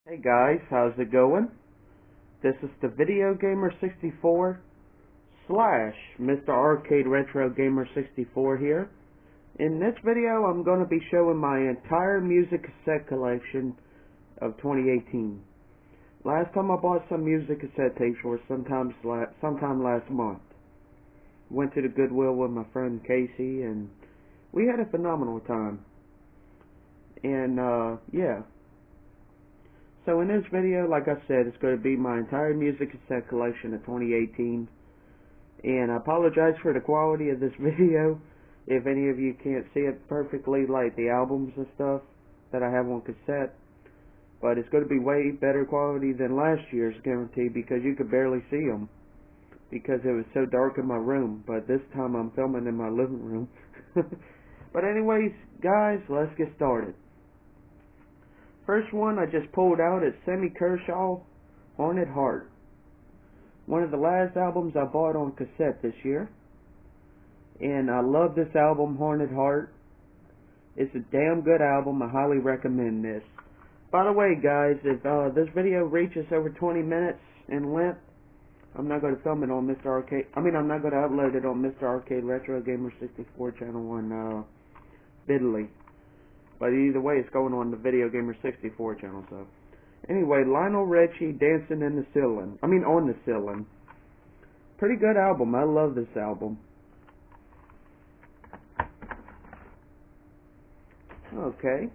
Hey guys, how's it going? This is the Video Gamer 64 slash Mr. Arcade Retro Gamer 64 here. In this video, I'm going to be showing my entire music cassette collection of 2018. Last time I bought some music cassette tapes was sometime last month. Went to the Goodwill with my friend Casey, and we had a phenomenal time. And yeah. So in this video, like I said, it's going to be my entire music cassette collection of 2018. And I apologize for the quality of this video if any of you can't see it perfectly, like the albums and stuff that I have on cassette. But it's going to be way better quality than last year's, guaranteed, because you could barely see them because it was so dark in my room. But this time I'm filming in my living room. But anyways, guys, let's get started. First one I just pulled out is Sammy Kershaw, Haunted Heart. One of the last albums I bought on cassette this year. And I love this album, Haunted Heart. It's a damn good album. I highly recommend this. By the way, guys, if this video reaches over 20 minutes in length, I'm not going to film it on Mr. Arcade. I'm not going to upload it on Mr. Arcade Retro Gamer 64 channel on VidLii. But either way, it's going on the Video Gamer 64 channel. So, anyway, Lionel Richie, Dancing in the Ceiling. On the Ceiling. Pretty good album. I love this album. Okay.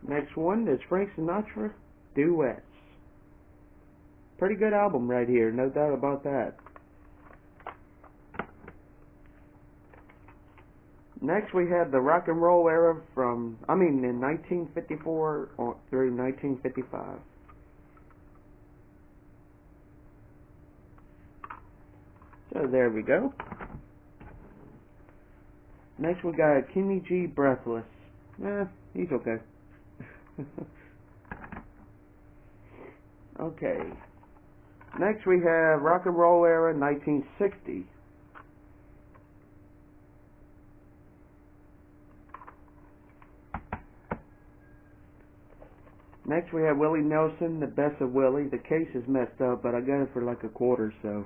Next one is Frank Sinatra, Duets. Pretty good album right here. No doubt about that. Next we have the rock and roll era in 1954 through 1955. So there we go. Next we got Kenny G, Breathless. He's okay. Okay. Next we have rock and roll era 1960. Next we have Willie Nelson, The Best of Willie. The case is messed up, but I got it for like $0.25, so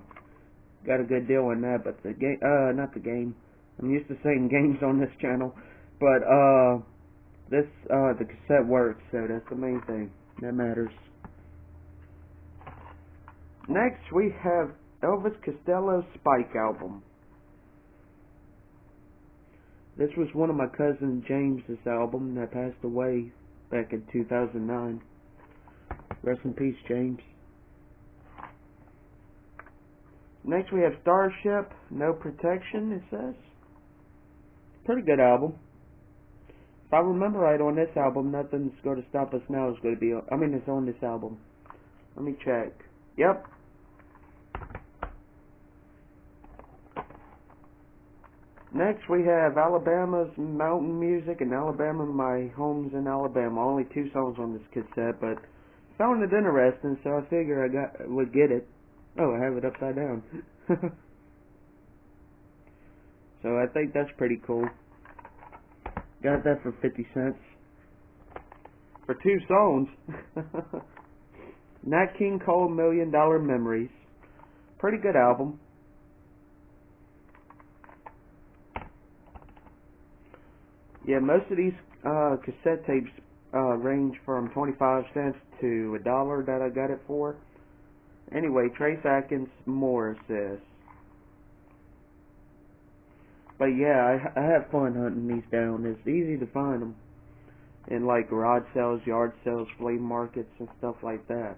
got a good deal on that. But the game, not the game. I'm used to saying games on this channel, but the cassette works, so that's the main thing that matters. Next we have Elvis Costello's Spike album. This was one of my cousin James's album that passed away back in 2009. Rest in peace, James. Next we have Starship, No Protection, it says. Pretty good album. If I remember right, on this album, Nothing's Going to Stop Us Now is going to be it's on this album. Let me check. Yep. Next we have Alabama's Mountain Music and Alabama, My Home's in Alabama. Only 2 songs on this cassette, but found it interesting, so I figure I would get it. Oh, I have it upside down. So I think that's pretty cool. Got that for 50 cents. For 2 songs. Nat King Cole, $1 Million Memories. Pretty good album. Yeah, most of these cassette tapes range from 25 cents to $1 that I got it for. Anyway, Trace Atkins, More says. But yeah, I have fun hunting these down. It's easy to find them in like garage sales, yard sales, flea markets, and stuff like that.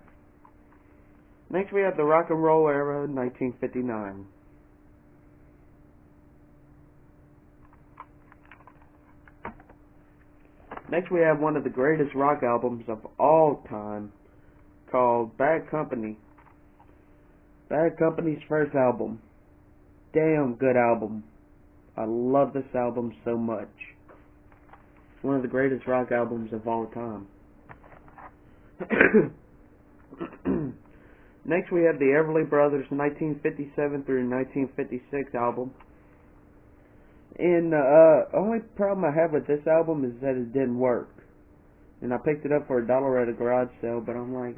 Next we have the rock and roll era, 1959. Next we have one of the greatest rock albums of all time, called Bad Company. Bad Company's first album. Damn good album. I love this album so much. It's one of the greatest rock albums of all time. Next we have the Everly Brothers 1957 through 1956 album. And the only problem I have with this album is that it didn't work. and I picked it up for $1 at a garage sale, but I'm like,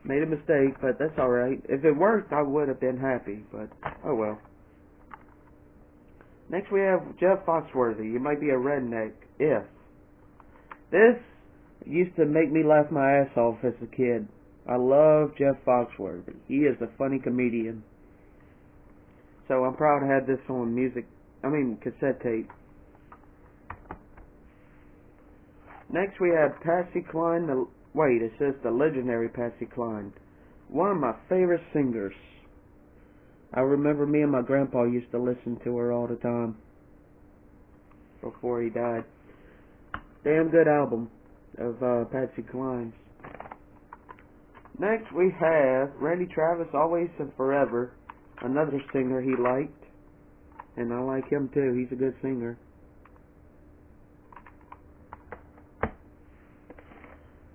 made a mistake, but that's alright. If it worked, I would have been happy, but oh well. Next we have Jeff Foxworthy. You might be a redneck, if. This used to make me laugh my ass off as a kid. I love Jeff Foxworthy. He is a funny comedian. So I'm proud to have this on cassette tape. Next we have Patsy Cline. It says the legendary Patsy Cline. One of my favorite singers. I remember me and my grandpa used to listen to her all the time before he died. Damn good album of Patsy Cline's. Next we have Randy Travis, Always and Forever, another singer he liked, and I like him too. He's a good singer.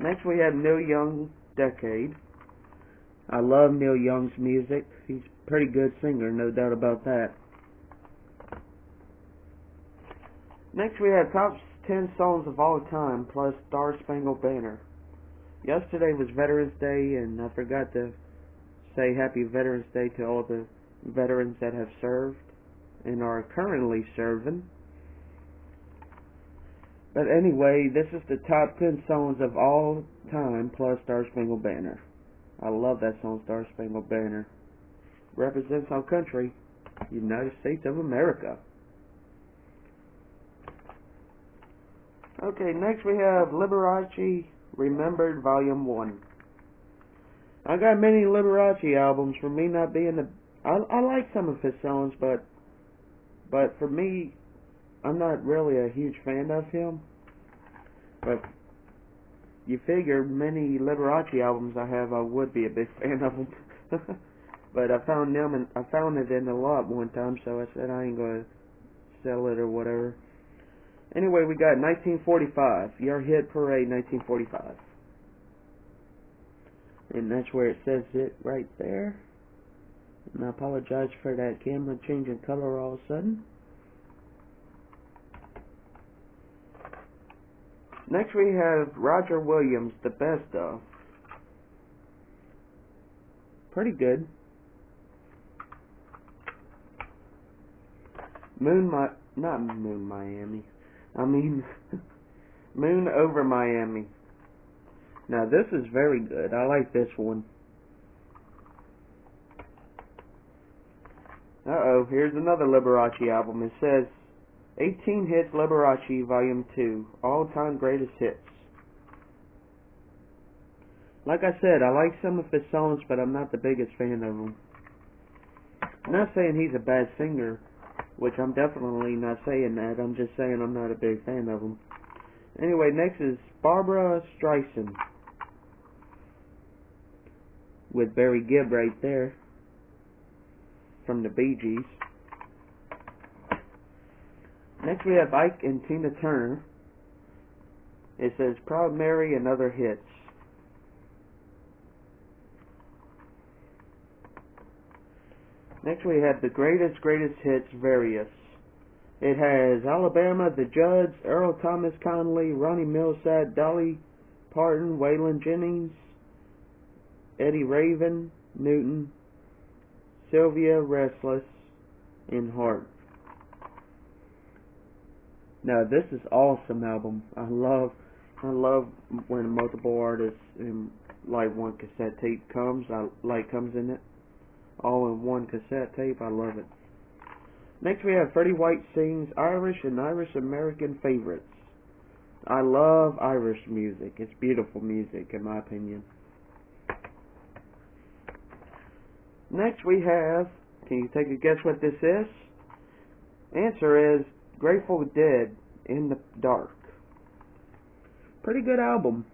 Next we have Neil Young, Decade. I love Neil Young's music. He's a pretty good singer, no doubt about that. Next we have top 10 songs of all time plus Star Spangled Banner. Yesterday was Veterans Day, and I forgot to say Happy Veterans Day to all the veterans that have served and are currently serving. But anyway, this is the top 10 songs of all time plus Star Spangled Banner. I love that song, Star Spangled Banner. Represents our country, United States of America. Okay, next we have Liberace Remembered Volume 1. I got many Liberace albums. For me not being I like some of his songs, but for me, I'm not really a huge fan of him. But you figure many Liberace albums I have, I would be a big fan of them. But I found it in a lot one time, so I said I ain't gonna sell it or whatever. Anyway, we got 1945, Your Hit Parade 1945. And that's where it says it right there. And I apologize for that camera changing color all of a sudden. Next we have Roger Williams, The Best Of. Pretty good. Moon Over Miami. Now this is very good. I like this one. Here's another Liberace album. It says 18 Hits Liberace Volume 2, All-Time Greatest Hits. Like I said, I like some of his songs, but I'm not the biggest fan of them. I'm not saying he's a bad singer, which I'm definitely not saying that. I'm just saying I'm not a big fan of him. Anyway, next is Barbra Streisand with Barry Gibb right there from the Bee Gees. Next we have Ike and Tina Turner. It says Proud Mary and Other Hits. Next we have the Greatest Hits Various. It has Alabama, The Judds, Earl Thomas Conley, Ronnie Milsap, Dolly Parton, Waylon Jennings, Eddie Raven, Newton, Sylvia Restless, and Hart. Now this is awesome album. I love when multiple artists in like one cassette tape comes in it. All in one cassette tape. I love it. Next we have Freddie White Sings Irish and Irish American Favorites. I love Irish music. It's beautiful music in my opinion. Next we have, can you take a guess what this is? Answer is Grateful Dead, In the Dark. Pretty good album.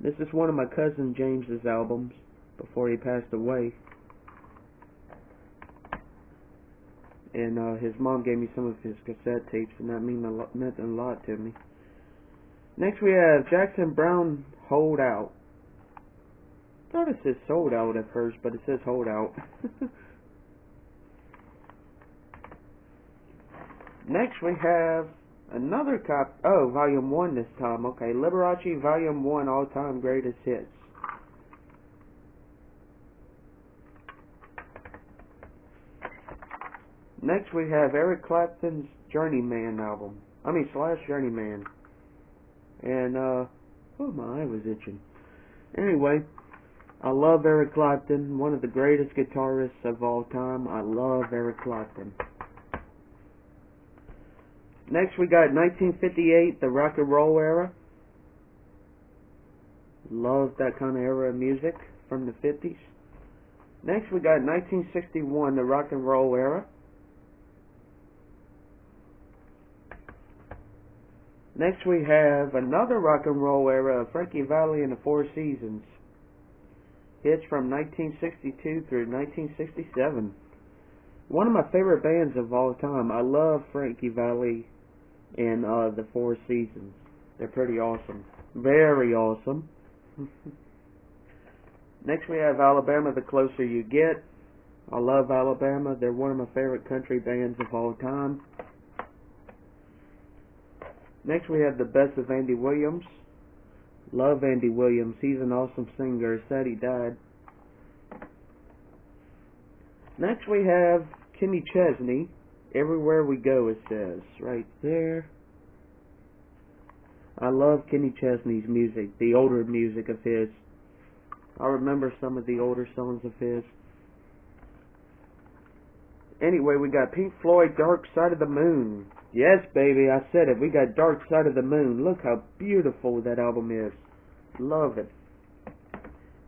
This is one of my cousin James's albums before he passed away. And his mom gave me some of his cassette tapes, and that meant a lot to me. Next we have Jackson Browne, Hold Out. I thought it says Sold Out at first, but it says Hold Out. Next we have Another oh, Volume 1 this time. Okay, Liberace Volume 1 All-Time Greatest Hits. Next we have Eric Clapton's Journeyman album. / Journeyman. And, oh, my eye was itching. Anyway, I love Eric Clapton, one of the greatest guitarists of all time. I love Eric Clapton. Next we got 1958, the rock and roll era. Love that kind of era of music from the 50s. Next we got 1961, the rock and roll era. Next we have another rock and roll era of Frankie Valli and the Four Seasons. Hits from 1962 through 1967. One of my favorite bands of all time. I love Frankie Valli and the Four Seasons. They're pretty awesome. Very awesome. Next we have Alabama, The Closer You Get. I love Alabama. They're one of my favorite country bands of all time. Next we have The Best of Andy Williams. Love Andy Williams. He's an awesome singer. Sad he died. Next we have Kenny Chesney. Everywhere We Go, it says. Right there. I love Kenny Chesney's music. The older music of his. I remember some of the older songs of his. Anyway, we got Pink Floyd, Dark Side of the Moon. Yes, baby, I said it. We got Dark Side of the Moon. Look how beautiful that album is. Love it.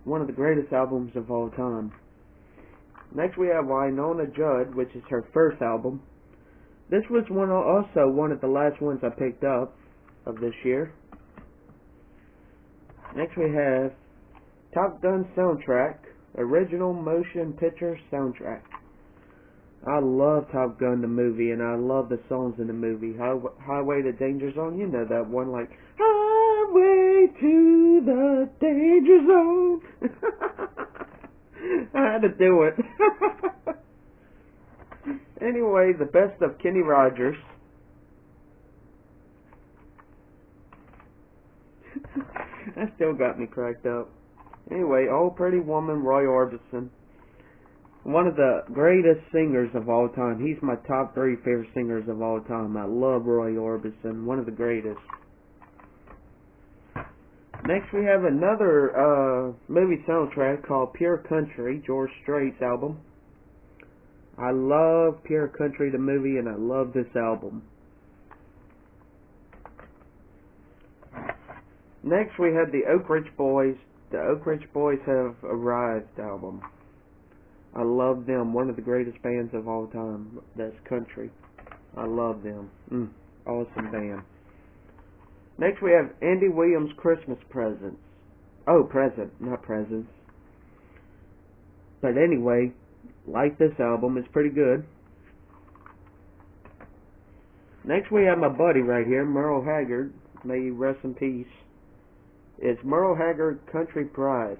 One of the greatest albums of all time. Next we have Winona Judd, which is her first album. This was also one of the last ones I picked up of this year. Next we have Top Gun Soundtrack, Original Motion Picture Soundtrack. I love Top Gun the movie, and I love the songs in the movie. Highway to Danger Zone, you know that one, like Highway to the Danger Zone. I had to do it. Anyway, The Best of Kenny Rogers. That still got me cracked up. Anyway, Oh Pretty Woman, Roy Orbison. One of the greatest singers of all time. He's my top 3 favorite singers of all time. I love Roy Orbison. One of the greatest. Next we have another movie soundtrack called Pure Country, George Strait's album. I love Pure Country the movie, and I love this album. Next we have the Oak Ridge Boys. The Oak Ridge Boys Have Arrived album. I love them. One of the greatest bands of all time. That's country. I love them. Awesome band. Next we have Andy Williams' Christmas Presents. Oh, present, not presents. But anyway, like this album. It's pretty good. Next we have my buddy right here, Merle Haggard. May he rest in peace. It's Merle Haggard, Country Pride.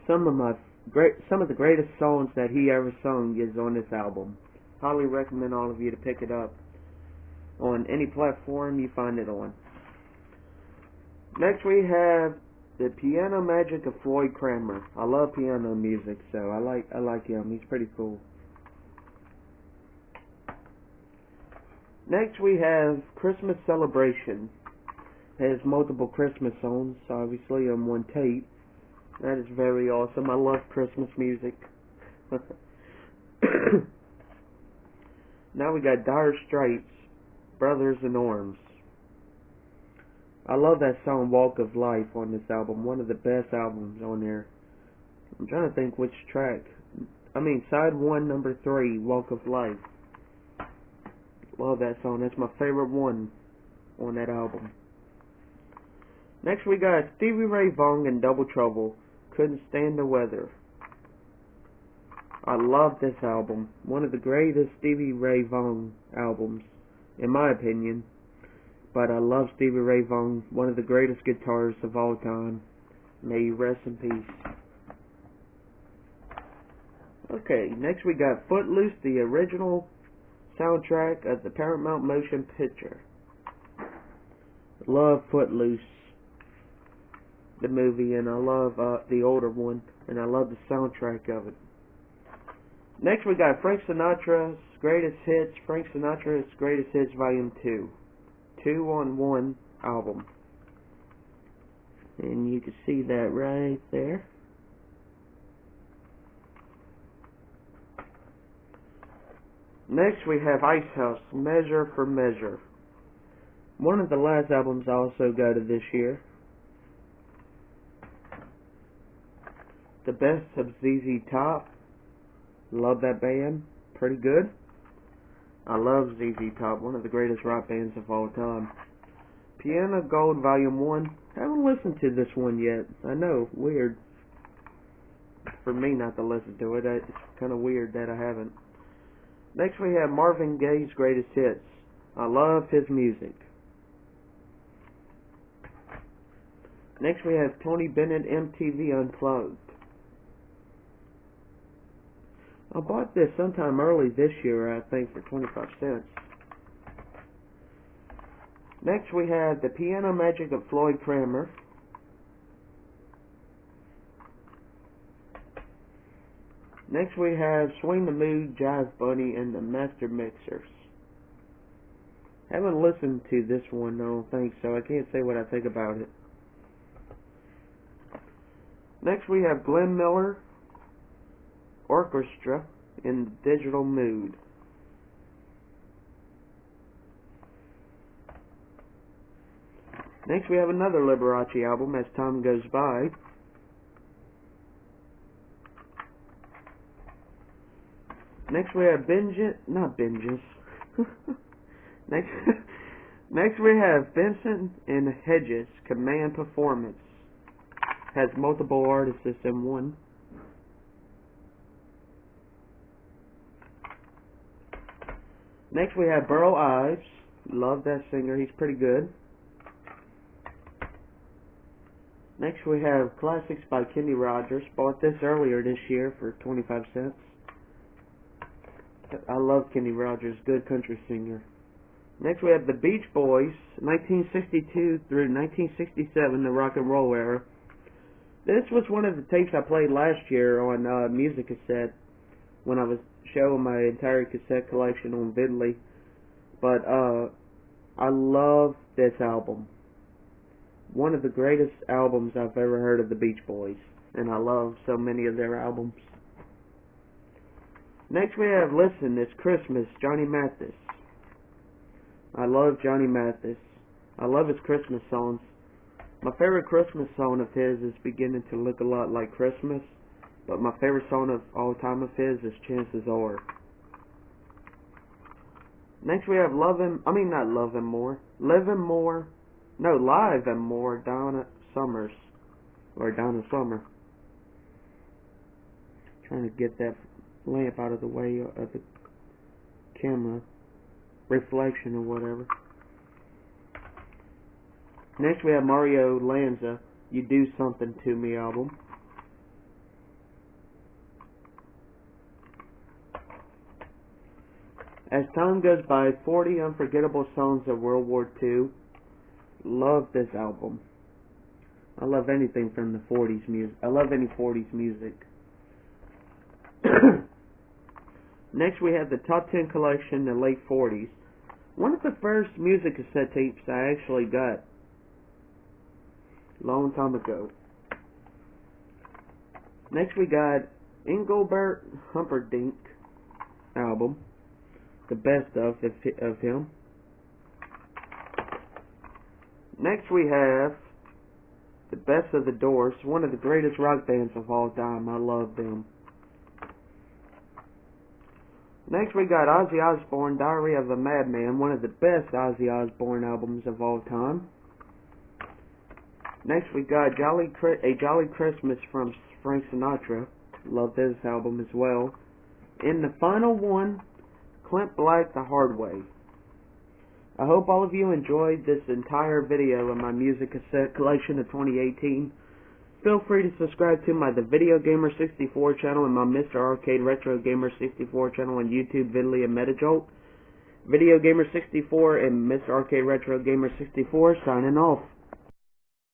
Some of the greatest songs that he ever sung is on this album. Highly recommend all of you to pick it up on any platform you find it on. Next we have The Piano Magic of Floyd Cranmer. I love piano music, so I like him. He's pretty cool. Next we have Christmas Celebration. It has multiple Christmas songs, obviously, on one tape. That is very awesome. I love Christmas music. Now we got Dire Straits, Brothers in Arms. I love that song Walk of Life on this album. One of the best albums on there. I'm trying to think which track. Side 1, number 3, Walk of Life. Love that song. That's my favorite one on that album. Next we got Stevie Ray Vaughan and Double Trouble. Couldn't Stand the Weather. I love this album. One of the greatest Stevie Ray Vaughan albums, in my opinion. But I love Stevie Ray Vaughan, one of the greatest guitarists of all time. May he rest in peace. Okay, next we got Footloose, the original soundtrack of the Paramount Motion Picture. Love Footloose, the movie, and I love the older one, and I love the soundtrack of it. Next we got Frank Sinatra's Greatest Hits, Frank Sinatra's Greatest Hits Volume 2. 2-on-1 album. And you can see that right there. Next we have Icehouse, Measure for Measure. One of the last albums I also got of this year. The Best of ZZ Top. Love that band. Pretty good. I love ZZ Top, one of the greatest rock bands of all time. Piano Gold Volume 1. Haven't listened to this one yet. I know, weird for me not to listen to it. It's kind of weird that I haven't. Next we have Marvin Gaye's Greatest Hits. I love his music. Next we have Tony Bennett MTV Unplugged. I bought this sometime early this year, I think, for 25 cents. Next we have The Piano Magic of Floyd Cramer. Next we have Swing the Mood, Jive Bunny, and the Master Mixers. Haven't listened to this one, I don't think, so I can't say what I think about it. Next we have Glenn Miller Orchestra in Digital Mood. Next we have another Liberace album, As Time Goes By. Next we have Next we have Benson and Hedges, Command Performance. Has multiple artists in one. Next we have Burl Ives. Love that singer, he's pretty good. Next we have Classics by Kenny Rogers. Bought this earlier this year for 25 cents. I love Kenny Rogers, good country singer. Next we have the Beach Boys, 1962 through 1967, the rock and roll era. This was one of the tapes I played last year on music cassette when I was showing my entire cassette collection on VidLii. But I love this album. One of the greatest albums I've ever heard of the Beach Boys, and I love so many of their albums. Next we have Listen, It's Christmas, Johnny Mathis. I love Johnny Mathis. I love his Christmas songs. My favorite Christmas song of his is Beginning to Look a Lot Like Christmas, but my favorite song of all time of his is Chances Are. Next we have Live and More, Donna Summers, or Donna Summer. Trying to get that lamp out of the way of the camera reflection or whatever. Next we have Mario Lanza, You Do Something to Me album. As Time Goes By, 40 Unforgettable Songs of World War II. Love this album. I love anything from the 40s music. I love any 40s music. Next we have the Top 10 Collection, the late 40s. One of the first music cassette tapes I actually got. Long time ago. Next we got Engelbert Humperdinck album. The best of him. Next we have the Best of the Doors, one of the greatest rock bands of all time. I love them. Next we got Ozzy Osbourne, Diary of a Madman, one of the best Ozzy Osbourne albums of all time. Next we got A Jolly Christmas from Frank Sinatra. Love this album as well. And the final one, Clint Black, The Hard Way. I hope all of you enjoyed this entire video of my music cassette collection of 2018. Feel free to subscribe to my The Video Gamer64 channel and my Mr. Arcade Retro Gamer 64 channel on YouTube, VidLii, and MetaJolt. Video Gamer 64 and Mr. Arcade Retro Gamer 64 signing off.